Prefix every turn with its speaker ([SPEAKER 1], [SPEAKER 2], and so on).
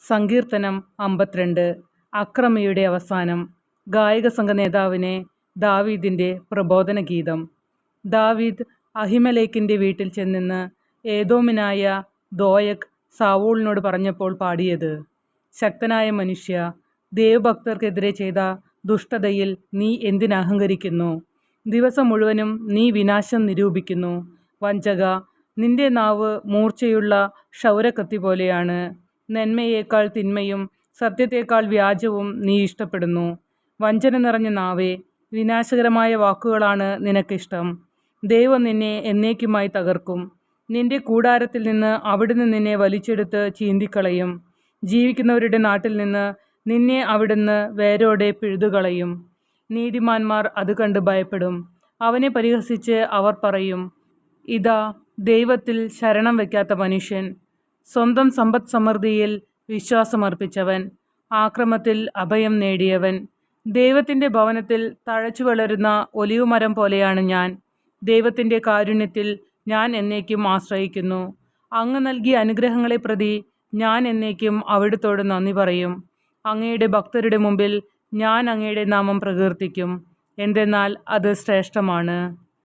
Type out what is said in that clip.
[SPEAKER 1] സങ്കീർത്തനം 52. അക്രമിയുടെ അവസാനം. ഗായക സംഘ നേതാവിനെ ദാവീദിന്റെ പ്രബോധനഗീതം. ദാവീദ് അഹിമേലെക്കിന്റെ വീട്ടിൽ ചെന്നിന്ന് ഏദോമിനായ ദോയക് സാവൂളിനോട് പറഞ്ഞപ്പോൾ പാടിയത്: ശക്തനായ മനുഷ്യ, ദേവഭക്തർക്കെതിരെ ചെയ്ത ദുഷ്ടതയിൽ നീ എന്തിനഹങ്കരിക്കുന്നു? ദിവസം മുഴുവനും നീ വിനാശം നിരൂപിക്കുന്നു. വഞ്ചക, നിന്റെ നാവ് മൂർച്ചയുള്ള ക്ഷൗരക്കത്തി പോലെയാണ്. നന്മയേക്കാൾ തിന്മയും സത്യത്തേക്കാൾ വ്യാജവും നീ ഇഷ്ടപ്പെടുന്നു. വഞ്ചന നിറഞ്ഞ നാവേ, വിനാശകരമായ വാക്കുകളാണ് നിനക്കിഷ്ടം. ദൈവം നിന്നെ എന്നേക്കുമായി തകർക്കും. നിന്റെ കൂടാരത്തിൽ നിന്ന് അവിടുന്ന് നിന്നെ വലിച്ചെടുത്ത് ചീന്തിക്കളയും. ജീവിക്കുന്നവരുടെ നാട്ടിൽ നിന്ന് നിന്നെ അവിടുന്ന് വേരോടെ പിഴുതുകളയും. നീതിമാന്മാർ അത് കണ്ട് ഭയപ്പെടും. അവനെ പരിഹസിച്ച് അവർ പറയും: ഇതാ ദൈവത്തിൽ ശരണം വയ്ക്കാത്ത മനുഷ്യൻ, സ്വന്തം സമ്പദ് സമൃദ്ധിയിൽ വിശ്വാസമർപ്പിച്ചവൻ, ആക്രമത്തിൽ അഭയം നേടിയവൻ. ദൈവത്തിൻ്റെ ഭവനത്തിൽ തഴച്ചു വളരുന്ന ഒലിവുമരം പോലെയാണ് ഞാൻ. ദൈവത്തിൻ്റെ കാരുണ്യത്തിൽ ഞാൻ എന്നേക്കും ആശ്രയിക്കുന്നു. അങ്ങ് നൽകിയ അനുഗ്രഹങ്ങളെ പ്രതി ഞാൻ എന്നേക്കും അവിടുത്തോട് നന്ദി പറയും. അങ്ങയുടെ ഭക്തരുടെ മുമ്പിൽ ഞാൻ അങ്ങയുടെ നാമം പ്രകീർത്തിക്കും, എന്തെന്നാൽ അത് ശ്രേഷ്ഠമാണ്.